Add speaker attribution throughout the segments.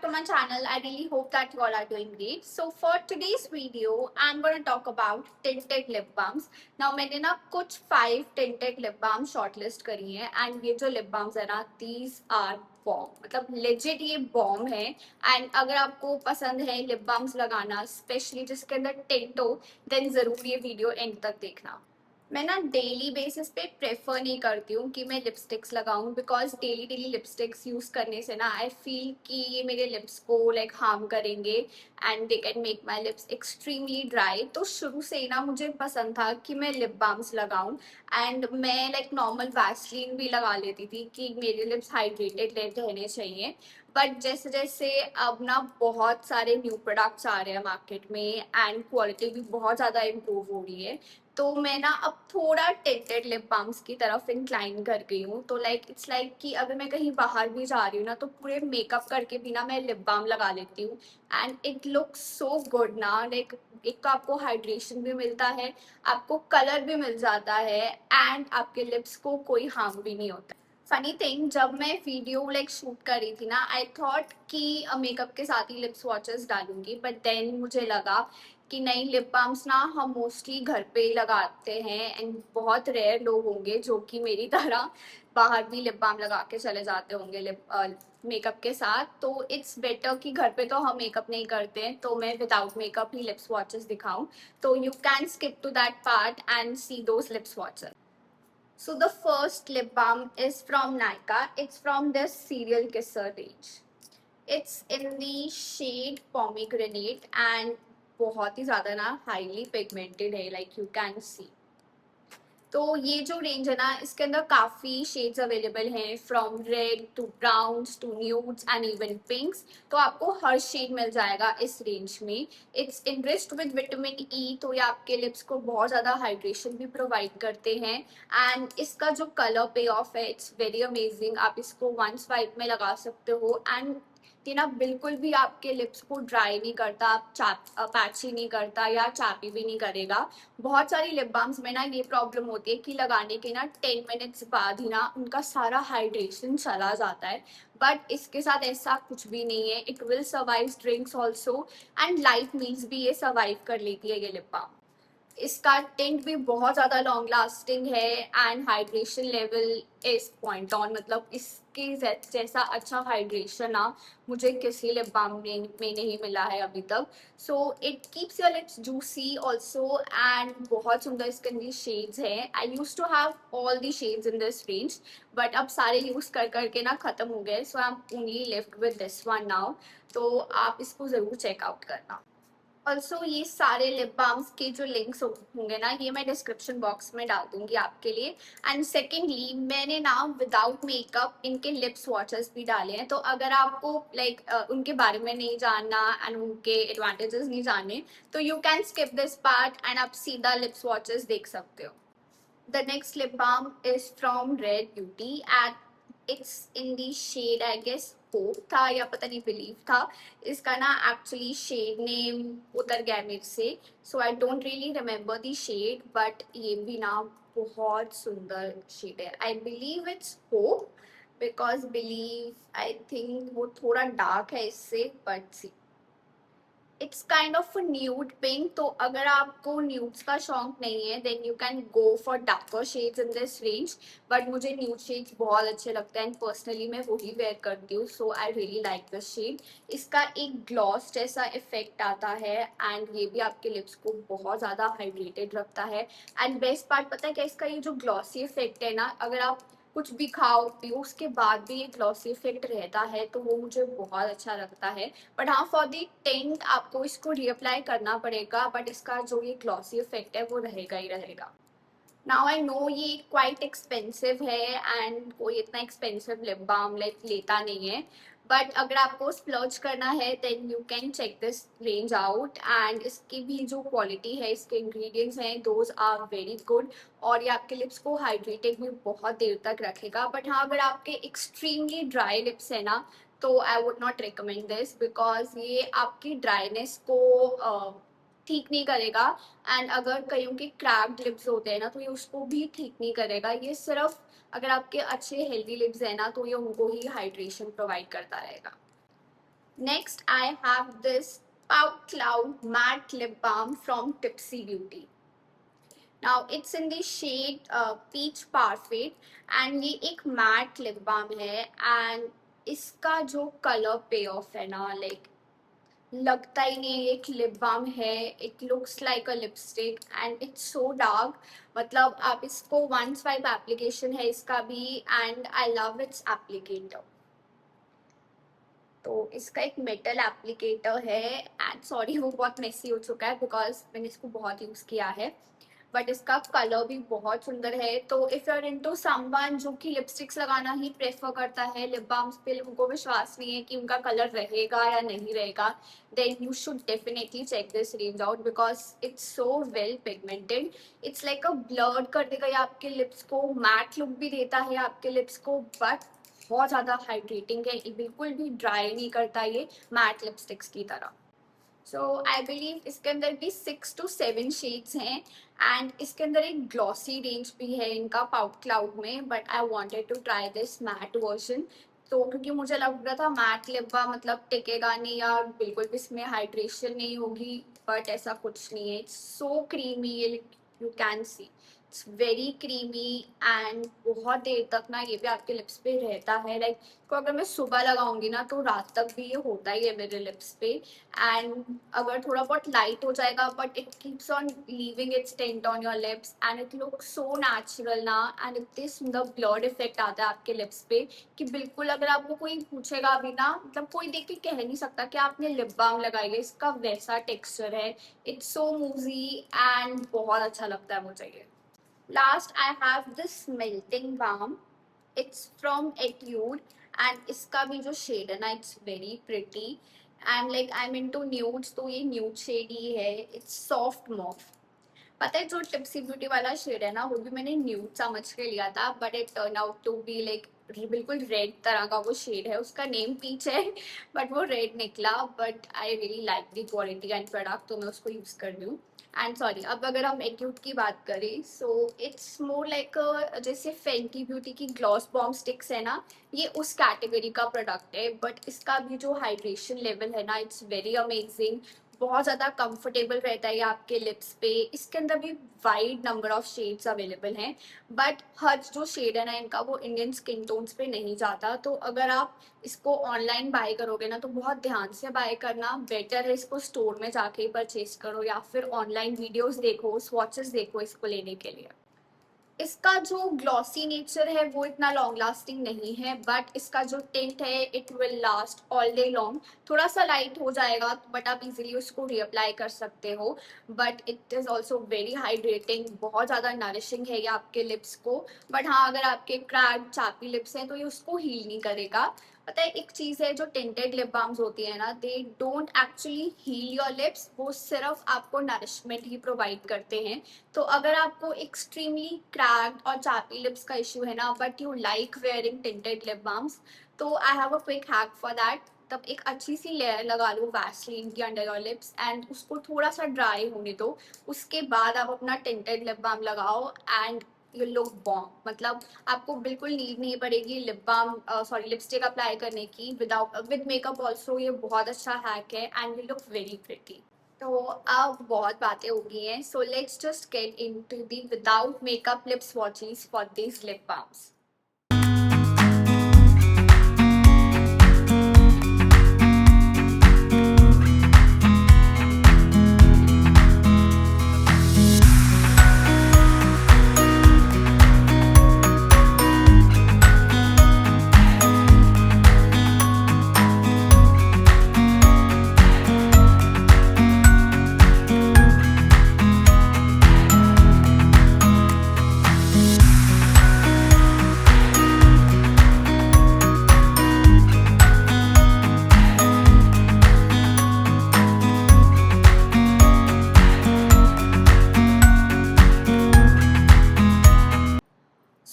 Speaker 1: to my channel. I really hope that you all are doing great. So for today's video, I'm going to talk about tinted lip balms. Now मैंने ना कुछ 5 tinted lip balm shortlist करी हैं and ये जो lip balms है ना, these are bomb. मतलब legit ये bomb है. And अगर आपको पसंद है lip balms लगाना, especially जिसके अंदर tint हो, then जरूर ये video end तक देखना. मैं ना डेली बेसिस पे प्रेफर नहीं करती हूँ कि मैं लिपस्टिक्स लगाऊं because daily daily lipsticks use करने से ना आई फील कि ये मेरे लिप्स को लाइक हार्म करेंगे and they can make my lips extremely dry. तो शुरू से ही ना मुझे पसंद था कि मैं लिप बाम्स लगाऊं एंड मैं लाइक नॉर्मल वैसलीन भी लगा लेती थी कि मेरे लिप्स हाइड्रेटेड रहने चाहिए. बट जैसे जैसे अब ना बहुत सारे न्यू प्रोडक्ट्स आ रहे हैं मार्केट में एंड क्वालिटी भी बहुत ज़्यादा इम्प्रूव हो रही है, तो मैं ना अब थोड़ा टिंटेड लिप बाम्स की तरफ इंक्लाइन कर गई हूँ. तो लाइक इट्स लाइक कि अगर मैं कहीं बाहर भी जा रही हूँ ना तो पूरे मेकअप करके भी ना मैं लिप बाम लगा लेती हूँ and it looks so good ना. लाइक एक तो आपको हाइड्रेशन भी मिलता है, आपको कलर भी मिल जाता है एंड आपके लिप्स को कोई हार्म भी नहीं होता. फनी थिंग, जब मैं वीडियो लाइक शूट कर रही थी ना आई थॉट कि मेकअप के साथ ही लिप स्वॉचेस डालूंगी, बट देन मुझे लगा कि नहीं, लिप बाम्स ना हम मोस्टली घर पे ही लगाते हैं एंड बहुत रेयर लोग होंगे जो कि मेरी तरह बाहर भी लिप बाम लगा के चले जाते होंगे लिप मेकअप के साथ. तो इट्स बेटर कि घर पे तो हम मेकअप नहीं करते हैं, तो मैं विदाउट मेकअप ही लिप स्वॉचेस दिखाऊं. तो you can skip to that part and see those lip swatches. So the first lip balm is from Nykaa. It's from this Serial Kisser range. It's in the shade pomegranate and बहुत ही ज़्यादा ना highly pigmented है, like you can see. तो ये जो range है ना इसके अंदर काफ़ी शेड्स अवेलेबल हैं from red to browns to nudes and even pinks. तो आपको हर शेड मिल जाएगा इस रेंज में. It's enriched with vitamin E, तो ये आपके लिप्स को बहुत ज़्यादा हाइड्रेशन भी प्रोवाइड करते हैं एंड इसका जो कलर पे ऑफ है इट्स वेरी अमेजिंग. आप इसको वन स्वाइप में लगा सकते हो एंड ये ना बिल्कुल भी आपके लिप्स को ड्राई नहीं करता, पैची नहीं करता या चापी भी नहीं करेगा. बहुत सारी लिप बाम्स में ना ये प्रॉब्लम होती है कि लगाने के ना 10 मिनट्स बाद ही ना उनका सारा हाइड्रेशन चला जाता है, बट इसके साथ ऐसा कुछ भी नहीं है. It will survive drinks also and light meals भी ये सर्वाइव कर लेती है ये लिप बाम. इसका टिंट भी बहुत ज़्यादा लॉन्ग लास्टिंग है and hydration level is point on. मतलब इसके जैसा अच्छा हाइड्रेशन ना मुझे किसी लिप बाम में नहीं मिला है अभी तक. So it keeps your lips juicy also and बहुत सुंदर इसके अंदर शेड्स हैं. I use to have all the shades in this range but अब सारे यूज़ कर करके ना ख़त्म हो गए. So I am only left with this one now. तो आप इसको ज़रूर चेकआउट करना. ऑल्सो ये सारे लिप बाम्स के जो लिंक्स होंगे ना ये मैं डिस्क्रिप्शन बॉक्स में डाल दूंगी आपके लिए. एंड सेकेंडली मैंने ना विदाउट मेकअप इनके लिप स्वॉचेस भी डाले हैं. तो अगर आपको लाइक उनके बारे में नहीं जानना एंड उनके एडवांटेजेस नहीं जानने तो you can skip this part and आप सीधा लिप स्वॉचेस देख सकते हो. The next lip balm is from Rare Beauty and it's in the shade I guess hope था या पता नहीं बिलीव था. इसका ना एक्चुअली शेड नेम उतर गया मेरे से, so I don't really remember the shade, but ये भी ना बहुत सुंदर शेड है. I believe it's hope because believe I think वो थोड़ा डार्क है इससे, but see it's kind of nude pink. तो अगर आपको न्यूड्स का शौक नहीं है then you can go for darker shades in this range. But मुझे न्यूड शेड्स बहुत अच्छे लगते हैं एंड पर्सनली मैं वही वेयर करती हूँ. So I really like this shade. इसका एक ग्लॉस जैसा इफेक्ट आता है एंड ये भी आपके लिप्स को बहुत ज़्यादा हाइड्रेटेड रखता है. एंड बेस्ट पार्ट पता है क्या, इसका ये जो ग्लॉसी इफेक्ट है ना, अगर आप कुछ भी खाओ पियो उसके बाद भी ये ग्लॉसी इफेक्ट रहता है, तो वो मुझे बहुत अच्छा लगता है. बट हाँ, फॉर दी टिंट आपको इसको रीअप्लाई करना पड़ेगा, बट इसका जो ये ग्लॉसी इफेक्ट है वो रहेगा ही रहेगा. नाउ आई नो ये क्वाइट एक्सपेंसिव है एंड कोई इतना एक्सपेंसिव लिप बाम लाइक लेता नहीं है, बट अगर आपको स्प्लर्ज करना है then you can check this range out. And इसकी भी जो क्वालिटी है, इसके इंग्रेडिएंट्स हैं, दोज आर वेरी गुड और ये आपके लिप्स को हाइड्रेटेड भी बहुत देर तक रखेगा. बट हाँ, अगर आपके एक्सट्रीमली ड्राई लिप्स है ना तो I would not recommend this because ये आपकी ड्राइनेस को ठीक नहीं करेगा. एंड अगर कईयों के क्रैक्ड लिप्स होते हैं ना तो ये उसको भी ठीक नहीं करेगा. ये सिर्फ अगर आपके अच्छे हेल्दी लिप्स है ना तो ये उनको ही हाइड्रेशन प्रोवाइड करता रहेगा. Next, I have this Pout Cloud Matte Lip Balm from Tipsy Beauty. Now it's in the shade Peach Parfait and ये एक matte lip balm है and इसका जो color payoff है ना, like लगता ही नहीं एक लिप बाम है. It looks like a lipstick and it's so dark. मतलब आप इसको वन स्वाइप एप्लीकेशन है इसका भी and I love it's applicator. तो इसका एक मेटल एप्लीकेटर है एंड सॉरी वो बहुत मेसी हो चुका है बिकॉज मैंने इसको बहुत यूज किया है, बट इसका कलर भी बहुत सुंदर है. तो if you are into someone जो कि लिपस्टिक्स लगाना ही प्रेफर करता है, लिप बाम्स पे उनको विश्वास नहीं है कि उनका कलर रहेगा या नहीं रहेगा, then you should definitely check this range out because it's so well pigmented. It's like a blurred कर देगा ये आपके लिप्स को, मैट लुक भी देता है आपके लिप्स को, बट बहुत ज़्यादा हाइड्रेटिंग है. बिल्कुल भी ड्राई नहीं करता ये मैट लिपस्टिक्स की तरह. सो आई बिलीव इसके अंदर भी 6 to 7 शेड्स हैं एंड इसके अंदर एक ग्लॉसी रेंज भी है इनका पाउट क्लाउड में, but I wanted to try this matte version. तो क्योंकि मुझे लग रहा था मैट लिप बाम मतलब टिकेगा नहीं या बिल्कुल भी इसमें हाइड्रेशन नहीं होगी, बट ऐसा कुछ नहीं है. It's so creamy, you can see it's very creamy and बहुत देर तक ना ये भी आपके लिप्स पे रहता है. लाइक को अगर मैं सुबह लगाऊंगी ना तो रात तक भी ये होता ही है मेरे लिप्स पे. एंड अगर थोड़ा बहुत लाइट हो जाएगा but it keeps on leaving it's tent on your lips and it looks so natural ना एंड इतने सुंदर ब्लर्ड इफेक्ट आता है आपके लिप्स पे कि बिल्कुल अगर आपको कोई पूछेगा अभी ना, मतलब कोई देख के कह नहीं सकता कि आपने लिप बाम लगाई है. इसका वैसा टेक्सचर है. इट्स सो मूजी एंड बहुत अच्छा लगता है मुझे ये. Last, I have this melting balm. It's from Etude and इसका भी जो शेड है ना it's very pretty and like I'm into nudes तो ये nude शेड ही है. It's soft mauve. पता है जो टिप्सी ब्यूटी वाला शेड है ना वो भी मैंने न्यूड समझ के लिया था but it turn out to be like बिल्कुल रेड तरह का वो शेड है. उसका नेम पीच है बट वो रेड निकला. But I really like the quality and product तो मैं उसको यूज कर रही हूँ. एंड सॉरी अब अगर हम एक्यूट की बात करें सो इट्स मोर लाइक जैसे फेंटी ब्यूटी की ग्लॉस बॉम्ब स्टिक्स है ना, ये उस कैटेगरी का प्रोडक्ट है. बट इसका भी जो हाइड्रेशन लेवल है ना इट्स वेरी अमेजिंग. बहुत ज़्यादा कंफर्टेबल रहता है आपके लिप्स पे. इसके अंदर भी wide number of shades available हैं बट हर जो शेड है ना इनका वो इंडियन स्किन टोन्स पे नहीं जाता. तो अगर आप इसको ऑनलाइन बाय करोगे ना तो बहुत ध्यान से बाय करना. बेटर है इसको स्टोर में जाके ही परचेज करो या फिर ऑनलाइन वीडियोस देखो, स्वॉचेस देखो इसको लेने के लिए. इसका जो ग्लॉसी नेचर है वो इतना लॉन्ग लास्टिंग नहीं है बट इसका जो टिंट है it will last all day long. थोड़ा सा लाइट हो जाएगा बट आप इजीली उसको रीअप्लाई कर सकते हो. But it is also very hydrating, बहुत ज़्यादा नरिशिंग है ये आपके लिप्स को. बट हाँ अगर आपके क्रैक्ड चापी लिप्स हैं तो ये उसको हील नहीं करेगा. पता है एक चीज़ है जो टिंटेड लिप बाम्स होती है ना they don't actually heal your lips, वो सिर्फ आपको नरिशमेंट ही प्रोवाइड करते हैं. तो अगर आपको एक्सट्रीमली क्रैक्ड और चापी लिप्स का इश्यू है ना but you like wearing tinted lip balms तो I have a quick hack for that. तब एक अच्छी सी लेयर लगा लो वैसलीन की अंडर योर लिप्स एंड उसको थोड़ा सा ड्राई होने दो. उसके बाद आप अपना टिंटेड लिप बाम लगाओ एंड यू लुक बॉम. मतलब आपको बिल्कुल नीड नहीं पड़ेगी lip balm sorry lipstick apply करने की. विद मेकअप ऑल्सो ये बहुत अच्छा हैक है and you look very pretty. तो अब बहुत बातें हो गई हैं so let's just get into the without makeup lip swatches for this lip balms.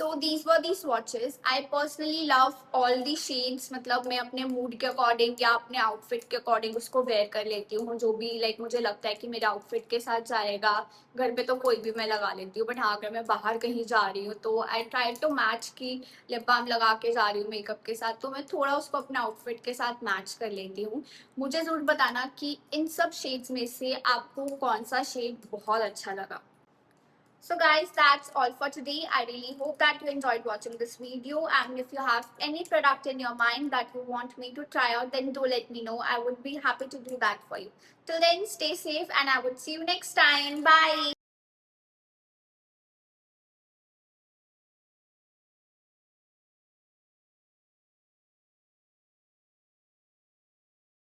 Speaker 1: So these were the swatches. I personally love all the shades. मतलब मैं अपने मूड के अकॉर्डिंग या अपने आउटफिट के अकॉर्डिंग उसको वेयर कर लेती हूँ, जो भी लाइक मुझे लगता है कि मेरे आउटफिट के साथ जाएगा. घर पे तो कोई भी मैं लगा लेती हूँ, बट हाँ अगर मैं बाहर कहीं जा रही हूँ तो आई ट्राई टू मैच की लिप बाम लगा के जा रही हूँ मेकअप के साथ, तो मैं थोड़ा उसको अपने आउटफिट के साथ मैच कर लेती हूँ. मुझे जरूर बताना कि इन सब शेड्स में से आपको कौन सा शेड बहुत अच्छा लगा. So guys, that's all for today. I really hope that you enjoyed watching this video, and if you have any product in your mind that you want me to try out, then do let me know. I would be happy to do that for you. Till then, stay safe and I would see you next time. Bye.